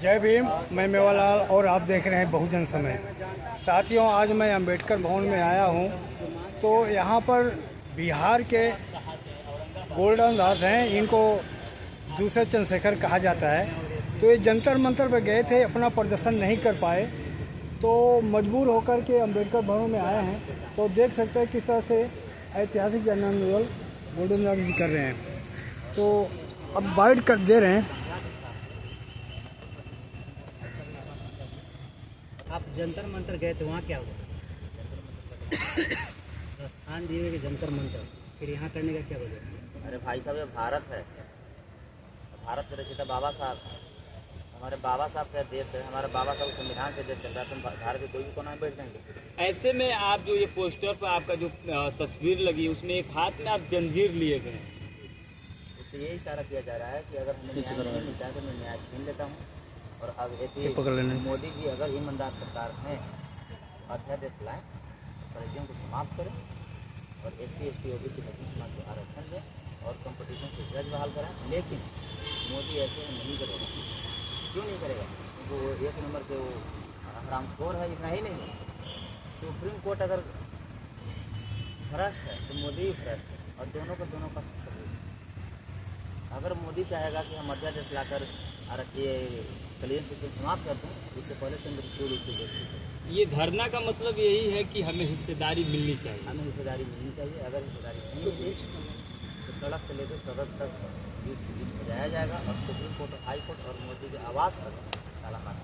जय भीम। मैं मेवालाल और आप देख रहे हैं बहुजन समय। साथियों, आज मैं अंबेडकर भवन में आया हूं, तो यहां पर बिहार के गोल्डन दास हैं, इनको दूसरे चंद्रशेखर कहा जाता है। तो ये जंतर मंतर पर गए थे, अपना प्रदर्शन नहीं कर पाए, तो मजबूर होकर के अंबेडकर भवन में आए हैं। तो देख सकते हैं किस तरह से ऐतिहासिक जन आंदोलन गोल्डन दास जी कर रहे हैं। तो अब बाइट कर दे रहे हैं। आप जंतर मंतर गए थे, वहाँ क्या हुआ? स्थान दिए कि जंतर मंतर, फिर यहाँ करने का क्या वजह? अरे भाई साहब, ये भारत है। भारत के रचयिता बाबा साहब, हमारे बाबा साहब का देश है। हमारे बाबा साहब संविधान से देश चल रहा है। तुम भारत के कोई भी कोना में बैठ जाएंगे। ऐसे में आप जो ये पोस्टर पर आपका जो तस्वीर लगी, उसमें एक हाथ में आप जंजीर लिए गए। इससे ये इशारा किया जा रहा है कि अगर हमें न्याय नहीं मिलता है तो मैं न्याय छीन लेता हूँ। और अब मोदी जी अगर ईमानदार सरकार है, अध्यादेश लाएं, फर्जियों को समाप्त करें और SC ST OBC समाज को आरक्षण दें और कंपटीशन से जज बहाल कराएं। लेकिन मोदी ऐसे नहीं करेगा। क्यों नहीं करेगा? वो एक नंबर के वो हरामखोर है। इतना ही नहीं, सुप्रीम कोर्ट अगर भ्रष्ट है तो मोदी भी भ्रष्ट है, और दोनों का सबूत। अगर मोदी चाहेगा कि हम अध्यादेश लाकर कलियन सिस्टम समाप्त कर दूँ, इससे पहले चंद्रचूड़ उसको देख। ये धरना का मतलब यही है कि हमें हिस्सेदारी मिलनी चाहिए। हमें हिस्सेदारी मिलनी चाहिए। अगर हिस्सेदारी नहीं मिली तो सड़क से लेकर सदन तक बीट से बीट बजाया जाएगा और सुप्रीम कोर्ट और हाई कोर्ट और मोदी के आवास पर ताला मारा।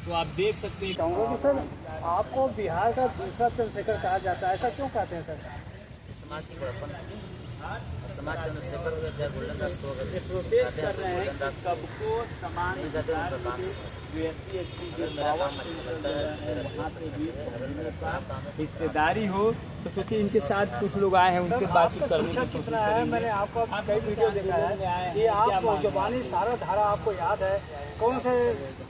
तो आप देख सकते हैं। कहूँगा कि सर, आपको बिहार का दूसरा चंद्रशेखर कहा जाता है, ऐसा क्यों कहते हैं सर? समाज की बड़प्पन है। समाज चंद्रशेखर हो गया, गोल्डन दास को अगर प्रोटेस्ट कर रहे हैं कि सबको समान हिस्सेदारी हो। तो सोचिए, इनके साथ कुछ लोग आए हैं, उनसे बातचीत करने की कोशिश कितना है। मैंने आपका कई वीडियो देखा है कि आपको जबानी सारा धारा आपको याद है, कौन से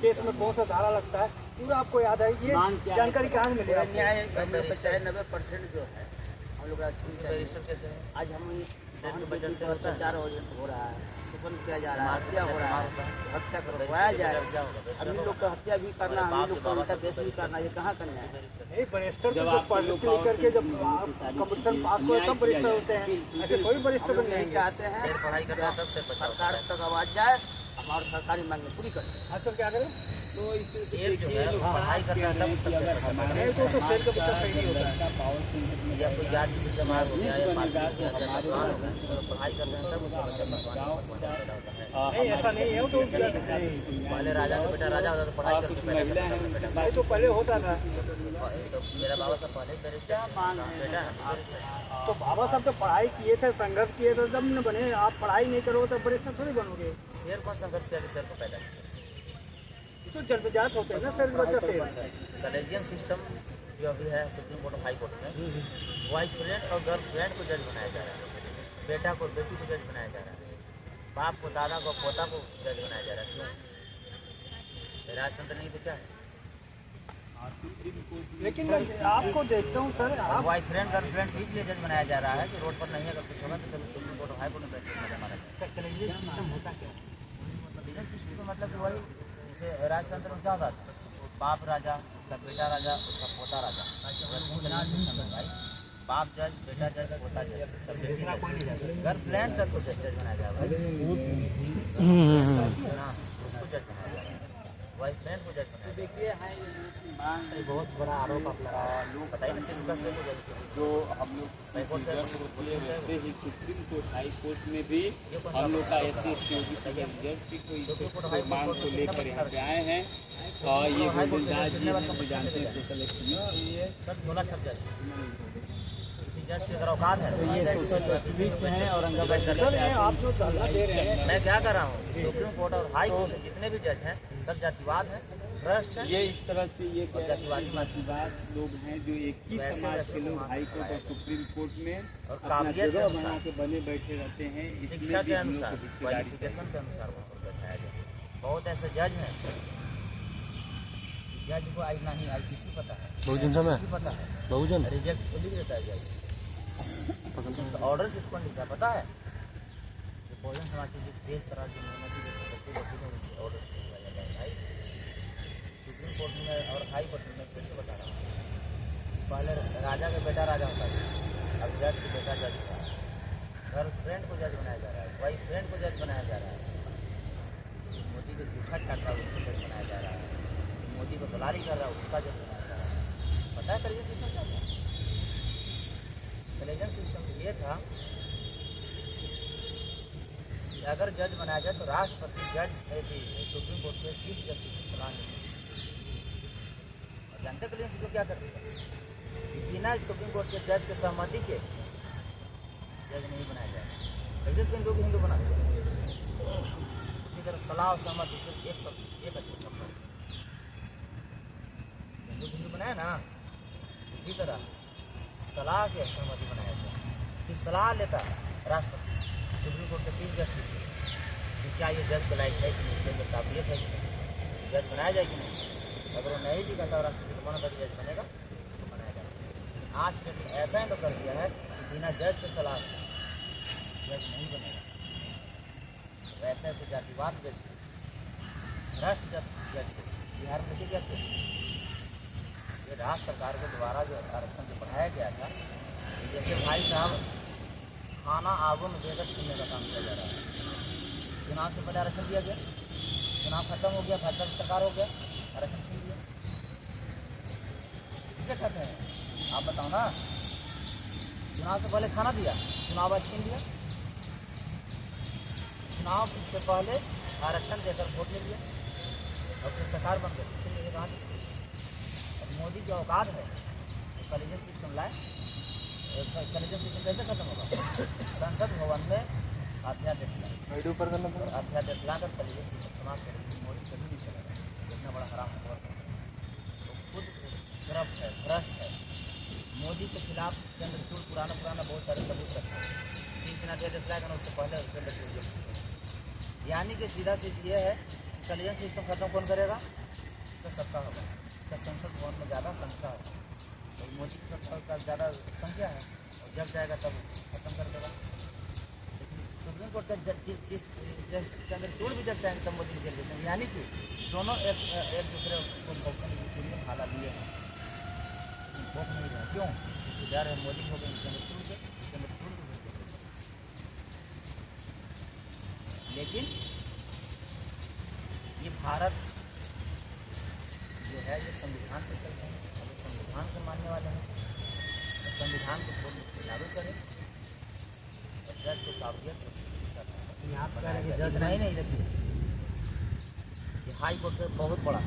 केस में कौन सा धारा लगता है, पूरा आपको याद है। ये जानकारी कहाँ से मिली? न्याय 95% जो है हम लोग आज हम के बजट से अत्याचार हो रहा है, शोषण किया जा रहा है, हत्या हो रहा है, हत्या करवाया जा रहा है। अभी लोग का हत्या भी करना, हम लोग का उल्टा देश भी करना, ये कहाँ करना है? जब करके जब कम्पिटिशन पास हुए तब बरिस्टर होते हैं, ऐसे कोई बरिस्टर नहीं चाहते हैं। पढ़ाई करना तब से सरकार तक आवाज जाए, हमारी सरकारी मांगें पूरी करें। हाँ सर, क्या करें? तो शेर जो है पढ़ाई करना तब तो शेर का बच्चा सही नहीं होता है। या कोई जाति से जमात हो गया या पार्टी हो गया या पसवान हो गया, तो पढ़ाई करते हैं तब उसका बच्चा पसवान नहीं, ऐसा नहीं है। तो पहले राजा का बेटा राजा होता तो पढ़ाई करके पहले तो पहले होता था। तो मेरा बाबा साहब पहले बेटा है। तो बाबा साहब तो पढ़ाई किए थे, संघर्ष किए थे, तब न बने। आप पढ़ाई नहीं करोगे तो बरिस्टर थोड़ी बनोगे। शेर कौन संघर्ष किया? शेर को पैदा किया तो जन्मजात होते हैं ना शेर बच्चा शेर। कलेजियम सिस्टम जो अभी है सुप्रीम कोर्ट और हाई कोर्ट में, वाइफ फ्रेंड और गर्ल फ्रेंड को जज बनाया जा रहा है, बेटा को बेटी को जज बनाया जा रहा है, बाप को दादा को पोता को जज बनाया जा रहा है। क्यों? राजतंत्र नहीं तो क्या है? लेकिन मैं आपको देखता हूँ सर, आप वाइफ फ्रेंड गर्ल फ्रेंड इसलिए जज बनाया जा रहा है कि रोड पर नहीं अगर कुछ होगा तो सभी सुप्रीम कोर्ट और हाई कोर्ट में बैठ के मारा जाए। कलेजियम सिस्टम होता क्या? कलेजियम सिस्टम का मतलब वही जैसे राजतंत्र में क्या होता है, बाप राजा, उसका बेटा राजा, उसका पोता राजा। सिस्टम है भाई, बाप जज, बेटा जज, पोता जज, गर्ल फ्रेंड तक को जज बनाया जाएगा, उसको जज बनाया जाएगा, वाइफ फ्रेंड को जज बनाया। देखिए, बहुत बड़ा आरोप आप लगा लोग बताइए ना, सिर्फ जो हम लोग वैसे ही सुप्रीम कोर्ट हाई कोर्ट में भी हम लोग का SC ST OBC रिजर्व की मांग को लेकर यहाँ पे आए हैं। और ये गोल्डन दास जी हैं, जानते हैं सोशल एक्टिविस्ट सब झोला छप जाए। किसी जज की अगर औकात है एक्टिविस्ट हैं। औरंगाबाद आप जो धरना दे रहे हैं, मैं क्या कर रहा हूँ, सुप्रीम कोर्ट और हाई कोर्ट के जितने भी जज हैं सब जातिवाद हैं, भ्रष्ट है। ये इस तरह से ये जातिवादी लोग हैं जो एक ही समाज के लोग हाई कोर्ट और सुप्रीम कोर्ट में और अपना जगह बना के बने बैठे रहते हैं। शिक्षा के अनुसार, क्वालिफिकेशन के अनुसार वहाँ पर बैठाया जाए। बहुत ऐसे जज हैं, जज को आज नहीं IPC पता है, बहुजन समय पता है, बहुजन रिजेक्ट को लिख देता है जज। ऑर्डर सिर्फ कौन लिखता है पता है? बहुजन समाज की जो देश तरह की मेहनती ऑर्डर कोर्ट में और हाई कोर्ट में फिर से बता रहा हूँ, पहले राजा का बेटा राजा होता था, अब जज का बेटा जज होता है। गर्लफ्रेंड को जज बनाया जा रहा है, वाइफ फ्रेंड को जज बनाया जा रहा है। मोदी को झूठा छाट रहा है उसको जज बनाया जा रहा है, मोदी को दलाली कर रहा है उसका जज बनाया जा रहा है। पता है करिए सिस्टम क्या था? कलेजन सिस्टम ये था कि अगर जज बनाया जाए तो राष्ट्रपति जज सुप्रीम कोर्ट के चीफ जस्टिस से सलाह ले सकते। और जानते कलेजन सिस्टम क्या करते हैं कि बिना सुप्रीम कोर्ट के जज के सहमति के जज नहीं बनाया जाए। कैसे से हिंदू बना दिया। उसी तरह सलाह और सहमति सिर्फ एक शब्द एक अच्छे शब्द हिंदू बनाया ना, इसी तरह सलाह के सहमति बनाया जाए। सिर्फ सलाह लेता है राष्ट्रपति सुप्रीम कोर्ट के चीफ जस्टिस से कि क्या ये जज के लायक है कि नहीं, इसके काबिलियत है कि नहीं, जज बनाया जाए कि नहीं। अगर वो नहीं भी कहता राष्ट्रपति को मना जज बनेगा तो बनाया जाएगा। आज के ऐसा ही तो कर दिया है कि बिना जज के सलाह से जज नहीं बनेगा। वैसे ऐसे जातिवाद जज राष्ट्र जज बिहार में लेके जाते हैं। ये राज्य सरकार के द्वारा जो आरक्षण जो बढ़ाया गया था, जैसे भाई साहब खाना आगो में देकर छीनने का काम किया जा रहा है। चुनाव से पहले आरक्षण दिया गया, चुनाव खत्म हो गया, भाजपा की सरकार हो गया, आरक्षण छीन दिया। किसे कहते हैं आप बताओ ना? चुनाव से पहले खाना दिया, चुनाव बाद छीन दिया। चुनाव से पहले आरक्षण देकर वोट ले लिया और फिर सरकार बन गई। फिर ये कहा मोदी की औकात है कलेजन सिस्टम लाए। कलेजन सिस्टम कैसे खत्म होगा? संसद भवन में अध्यादेश लाए, अध्यादेश लाकर कलेजन सिस्टम समाप्त करेगी। मोदी कभी नहीं चलेगा, इतना बड़ा हराम खबर तो खुद करप्ट है, भ्रष्ट है। मोदी के खिलाफ चंद्रचूड़ पुराना बहुत सारे सबूत रखते हैं। चीफ ने अध्यादेश लाएगा उससे पहले चंद्रचूड़, यानी कि सीधा सीधी ये है कलेजन सिस्टम खत्म कौन करेगा? इसका सत्ता होगा, इसका संसद भवन में ज़्यादा संख्या है। तो मोदी की सत्ता उसका ज़्यादा संख्या है और जब जाएगा तब खत्म कर देगा। लेकिन सुप्रीम कोर्ट का चंद्रचूड़ भी जब चाहेंगे तब मोदी निकल देते हैं। यानी कि दोनों एक दूसरे को भोगने में भाला लिए हैं, भोग नहीं रहे। क्यों? क्योंकि डर है मोदी को चंद्रचूड़ के, चंद्रचूड़ को। लेकिन ये भारत जो है ये संविधान से चलता है। अगर संविधान को मानने वाले हैं तो संविधान को पूर्ण लागू करें और जज को काबिलियत नहीं रखिए। ये हाई कोर्ट से बहुत बड़ा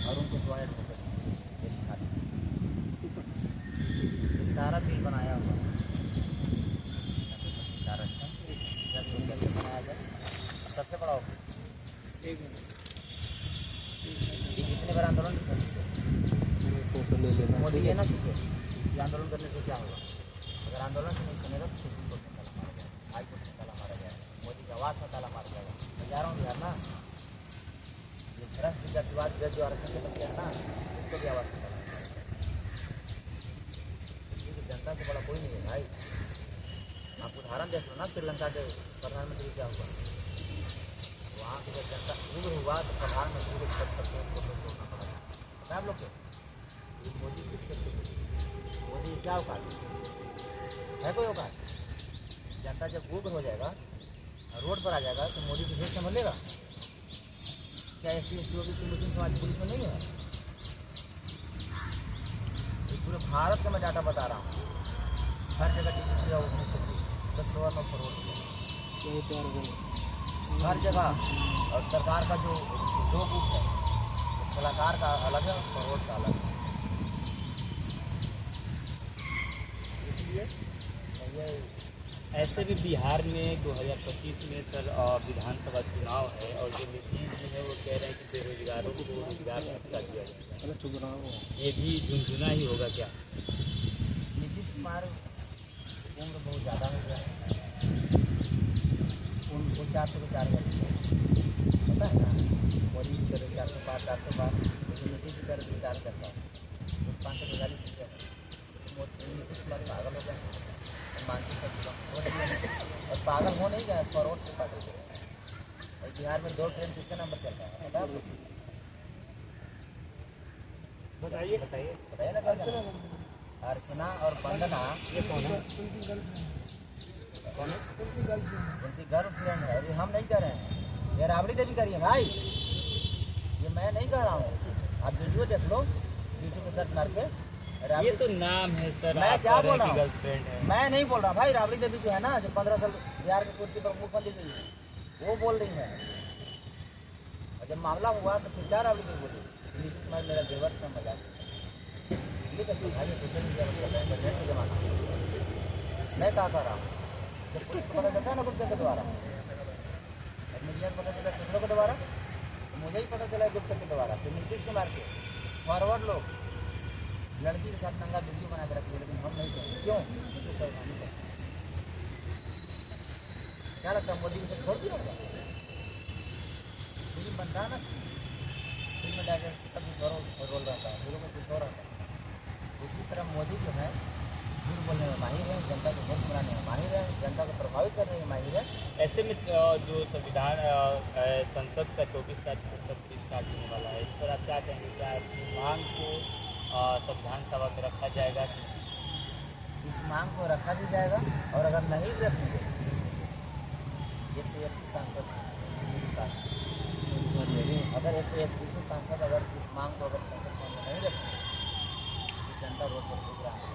और उनको स्वायत्त होकर सारा बिल बनाया हुआ आरक्षण जज को कैसे बनाया जाए। सबसे बड़ा कितने बार आंदोलन मोदी ये ना सीखे कि आंदोलन करने से क्या होगा। अगर आंदोलन से नहीं सुनेगा तो सुप्रीम कोर्ट में ताला मारा जाएगा, हाई कोर्ट में ताला मारा जाएगा, मोदी की आवाज़ में ताला मारा जाएगा। मैं जा रहा हूँ बिहार ना, ये भ्रष्ट जातिवाद जज जो आरक्षण खत्म किया ना, उसको भी आवाज़ में ताला मारा जाएगा। इसलिए जनता से बड़ा कोई नहीं है भाई। आप उदाहरण देख लो ना, श्रीलंका के प्रधानमंत्री क्या हुआ। वहाँ की जब जनता उग्र हुआ तो प्रधानमंत्री को छत पर उनको छोड़ना पड़ा। पता आप लोग को मोदी किस करते हैं? मोदी क्या औकात है? कोई औकात? जनता जब उग्र हो जाएगा रोड पर आ जाएगा तो मोदी से फिर समझ लेगा। क्या SC ST OBC मुस्लिम समाज पुलिस में नहीं है? पूरे भारत का मैं डाटा बता रहा हूँ। हर जगह DGP और मुख्य सचिव सब सवाल में फरोड हर जगह। और सरकार का जो दो गुट है, सलाहकार का अलग है और फरोड का अलग है। इसलिए ये ऐसे भी बिहार में 2025 में सर विधानसभा चुनाव है और जो नीतीश है वो कह रहे हैं कि बेरोजगारों को रोजगार भत्ता दिया जाएगा। ये भी झुंझुना ही होगा क्या? नीतीश कुमार उम्र बहुत ज़्यादा हो गया है, उनको 400 को 4 वर्ष पता है ना। मोदी जी करे 405 405, लेकिन नीतीश जी करे 4 करता है 542 सीटें। नीतीश कुमार पागल हो गया, मानसिक शक्ति और पागल हो नहीं गया, फरोड से पागल हो गया। और बिहार में 2 ट्रेन किसका नंबर चल रहा है पता है? बताइए बताइए ना क्या अर्चना और वंदना ये कौन है? कौन है? उनकी गर्लफ्रेंड है। अभी हम नहीं कर रहे हैं, ये राबड़ी देवी करिए भाई, ये मैं नहीं कह रहा हूँ। आप वीडियो देख लो, वीडियो पे सर्च मार के। ये तो नाम है सर, मैं आप क्या कह रहे बोल रहा हैं कि हूँ? गर्लफ्रेंड है। मैं नहीं बोल रहा भाई। राबड़ी देवी जो है ना, जो 15 साल बिहार की कुर्सी पर मुख्यमंत्री गई है, वो बोल रही है। और जब मामला हुआ तो फिर क्या राबड़ी देवी बोली? नीतीश कुमार मेरा देवर का मजाक भाई, सोशल मीडिया पर इंटरनेट का जमाना। मैं क्या कर रहा हूँ? जब पुलिस को पता चलता है ना गुप्ता के द्वारा, अब मीडिया को पता चला सूत्रों के द्वारा, तो मुझे ही पता चला गुप्ता के द्वारा। फिर नीतीश कुमार के फॉरवर्ड लोग लड़की के साथ नंगा वीडियो बना के रखिए, लेकिन हम नहीं करेंगे। क्यों? क्योंकि सावधानी है। क्या लगता है मोदी को सब छोड़ दिया होगा? फिल्म बन रहा है ना, फिल्म में जाकर कभी रोल रहता है, हीरो में कुछ और रहता है। उसी तरह मोदी जो है झूठ बोलने में माहिर है, जनता को वोट बनाने में माहिर है, जनता को प्रभावित करने में माहिर है। ऐसे में जो संविधान संसद का 24 तारीख से सत्र स्टार्ट होने वाला है, इस पर आप क्या कहेंगे? क्या आपकी मांग को संविधान सभा में रखा जाएगा? इस मांग को रखा भी जाएगा, और अगर नहीं रखेंगे, जैसे 131 सांसद अगर 131 सांसद अगर इस मांग को अगर संसद में नहीं रखेंगे, तो जनता रोड पर घूम रहा है।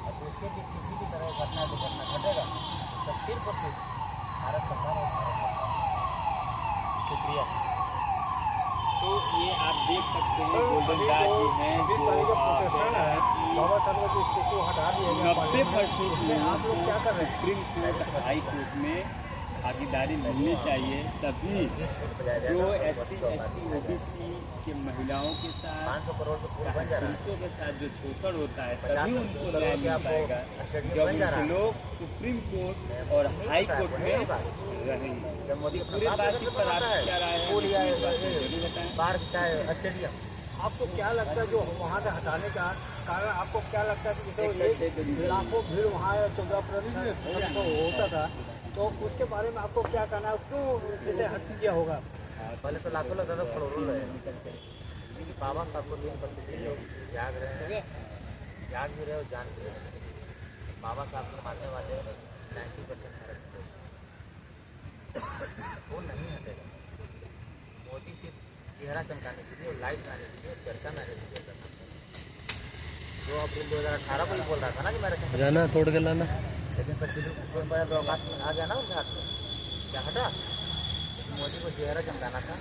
और उसके भी किसी भी तरह घटना जो घटना घटेगा, उसका सिर्फ और सिर्फ भारत सरकार और भारत सरकार। शुक्रिया। तो ये आप देख सकते हैं सर, गोल्डन अभी दास जो जी हैं 26 तारीख का प्रोटेस्ट है, बाबा साहब का जो स्टेचू हटा दिया गया, 90% उसमें आप लोग क्या कर रहे हैं? सुप्रीम कोर्ट हाई कोर्ट में भागीदारी मिलनी चाहिए, तभी जो SC ST OBC के महिलाओं के साथ 500 करोड़ का पुल बन जा रहा है। पुरुषों के साथ जो शोषण होता है, 50 तभी उनको करोड़ न्याय के मिल आपको पाएगा स्टेडियम जब बन जा रहा उनके है। लोग सुप्रीम कोर्ट और हाई कोर्ट में रहेंगे। जब मोदी पूरे बातचीत पर आपकी क्या राय है? पुल या जरूर बताएं। पार्क चाहे स्टेडियम, आपको क्या लगता है जो वहाँ से हटाने का कारण, आपको क्या लगता है कि जैसे लाखों भीड़ वहाँ 14 को होता था, तो उसके बारे में आपको क्या कहना है? क्यों जैसे हट किया होगा? पहले तो लाखों लगता था, करोड़ों रहे। क्योंकि बाबा साहब को दिन प्रतिदिन लोग जाग रहे हैं, जाग भी रहे और जान भी रहे। बाबा साहब को मानने वाले 90% भारत के लोग, वो नहीं हटेगा। मोदी सिर्फ चेहरा चमकाने के लिए, लाइट लाने के लिए, चर्चा में आने के लिए, जो अप्रैल 2018 को ही बोल रहा था ना कि मेरा जाना तोड़ के लाना, लेकिन सब्सिडी पर तो औकात में आ गया ना उनके हाथ में, क्या हटा? मोदी को चेहरा चमकाना था,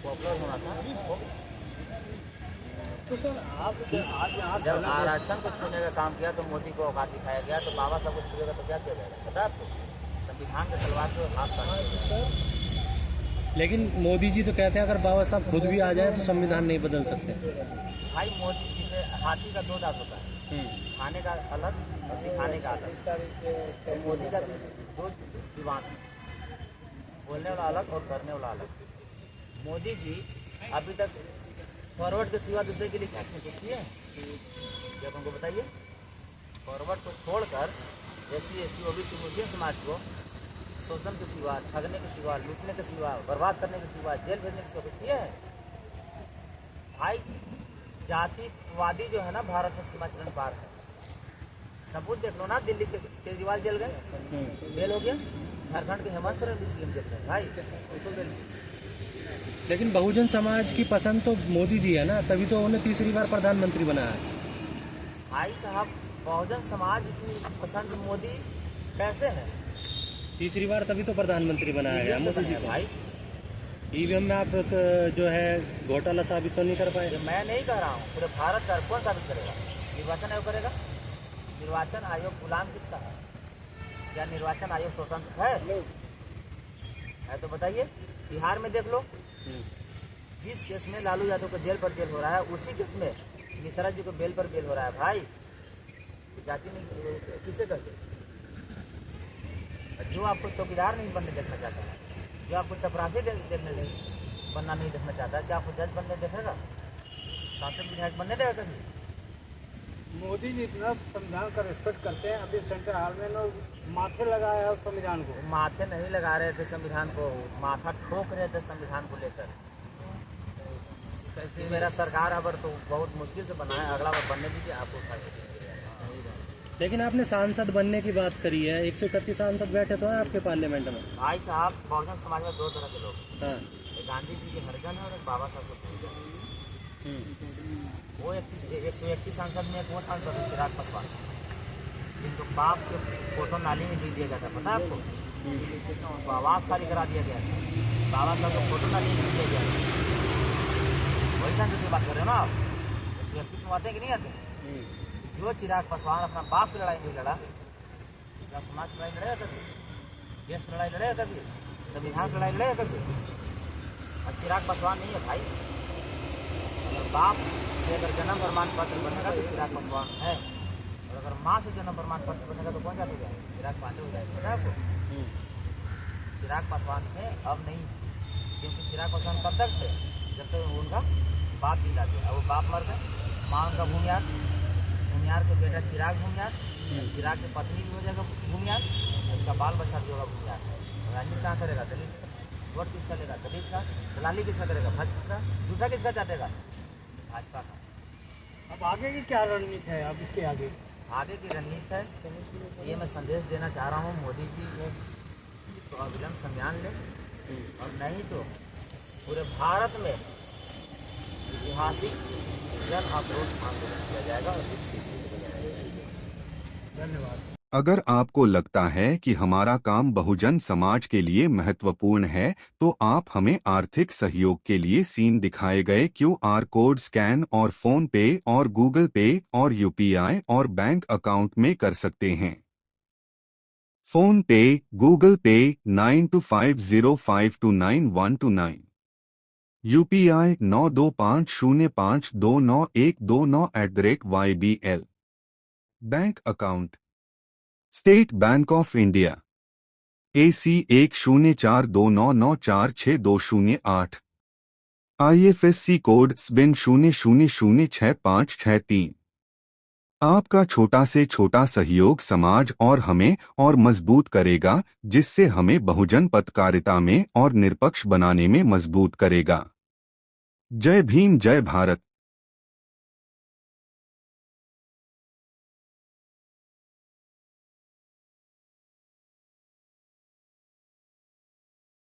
पॉपुलर होना था। तो सर आप आज यहाँ जब आरक्षण को छूने का काम किया तो मोदी को औकात दिखाया गया, तो बाबा साहब को छूएगा तो क्या किया जाएगा? पता आपको? संविधान के तलवार से हाथ काट। लेकिन मोदी जी तो कहते हैं अगर बाबा साहब खुद भी आ जाए तो संविधान नहीं बदल सकते। भाई मोदी जिसे हाथी का 2 दांत होता है, खाने का अलग और दिखाने का अलग। तो मोदी का 2 जुबान, बोलने वाला अलग और करने वाला अलग। मोदी जी अभी तक फॉरवर्ड के सिवा दूसरे के लिए क्या कुछ किए? जब हमको बताइए। फॉरवर्ड को छोड़कर SC ST OBC मुस्लिम समाज को शोषण के सिवा, ठगने के सिवा, लूटने के सिवा, बर्बाद करने के सिवा, जेल भेजने के सिवा कुछ किए हैं? भाई जातिवादी जो है ना भारत में सीमा चरण पार है। सबूत देख लो ना, दिल्ली के केजरीवाल जेल गए, बेल हो गया। झारखंड के हेमंत सोरेन भी CM जेल गए भाई। लेकिन बहुजन समाज की पसंद तो मोदी जी है ना, तभी तो उन्हें तीसरी बार प्रधानमंत्री बनाया है। भाई साहब, बहुजन समाज की पसंद मोदी कैसे है? तीसरी बार तभी तो प्रधानमंत्री बनाया गया मोदी जी को। भाई EVM में आप जो है घोटाला साबित तो नहीं कर पाए। ये मैं नहीं कह रहा हूँ, पूरे भारत का कौन साबित करेगा? निर्वाचन आयोग करेगा। निर्वाचन आयोग गुलाम किसका है? क्या निर्वाचन आयोग स्वतंत्र है तो बताइए। बिहार में देख लो, जिस केस में लालू यादव को जेल पर जेल हो रहा है, उसी केस में मिश्रा जी को बेल पर बेल हो रहा है। भाई जाति नहीं किसे कहते? जो आपको चौकीदार नहीं बनने देखना चाहता है, जो आपको चपरासी देखने नहीं बनना नहीं देखना चाहता है, क्या आपको जज बनने देखेगा? सांसद विधायक बनने देगा कभी? मोदी जी इतना संविधान का रिस्पेक्ट करते हैं, अभी सेंट्रल हाल में लोग माथे लगाया है संविधान को। माथे नहीं लगा रहे थे संविधान को, माथा ठोक रहे थे संविधान को लेकर। कि मेरा सरकार अब तो बहुत मुश्किल से बना है, अगला बार बनने दीजिए, आपको लेकिन आपने सांसद बनने की बात करी है, 131 सांसद बैठे तो हैं आपके पार्लियामेंट में। भाई साहब, बहुजन समाज में दो तरह के लोग, हाँ। एक गांधी जी के हरिजन है और एक बाबा साहब को पूजन। वो 131 सांसद में एक वो सांसद है चिराग पासवान, जिनको बाप के फोटो नाली में गिर दिया गया था, पता है आपको? तो आवाज़ खाली करा दिया गया था, बाबा साहब को फोटो नाली में गिर दिया गया था। वही सांसद की बात कर रहे हो ना आप? 131 में आते हैं कि नहीं आते? जो चिराग पासवान अपना बाप की लड़ाई नहीं लड़ा, क्या समाज की लड़ाई लड़ेगा कभी? देश की लड़ाई लड़ेगा कभी? संविधान की लड़ाई लड़ेगा कभी? और चिराग पासवान नहीं है भाई। अगर बाप से अगर जन्म प्रमाण पत्र बनेगा तो चिराग पासवान है, और अगर माँ से जन्म प्रमाण पत्र बनेगा तो कौन जाता जाए? चिराग पांडे हो जाएगा, पता है आपको? चिराग पासवान है अब नहीं, क्योंकि चिराग पासवान कब तक थे? जब तक उनका बाप जिंदा थे, और वो बाप मर गए, माँ उनका भूमियार के बेटा चिराग भूमियार, चिराग की पत्नी भी हो जाएगा भूमियार, उसका बाल बच्चा भी होगा भूमियार। और राजनीति कहाँ करेगा? दलित का वोट किसका लेगा? दलित का। दलाली किसका करेगा? भाजपा का। जूठा किसका चाटेगा? भाजपा का। अब आगे की क्या रणनीति है? अब इसके आगे की रणनीति है, ये मैं संदेश देना चाह रहा हूँ, मोदी जी इसको अविलंब संज्ञान लें, और नहीं तो पूरे भारत में ऐतिहासिक जन आक्रोश आंदोलन किया जाएगा और धन्यवाद। अगर आपको लगता है कि हमारा काम बहुजन समाज के लिए महत्वपूर्ण है, तो आप हमें आर्थिक सहयोग के लिए सीन दिखाए गए QR कोड स्कैन और फोन पे और गूगल पे और UPI और बैंक अकाउंट में कर सकते हैं। फोन पे, गूगल पे 9250529129, UPI 9250529129@YBL। Bank account state bank of India AC 104299462008, IFSC code SBIN 00066563। आपका छोटा से छोटा सहयोग समाज और हमें और मजबूत करेगा, जिससे हमें बहुजन पत्रकारिता में और निष्पक्ष बनाने में मजबूत करेगा। जय भीम, जय भारत।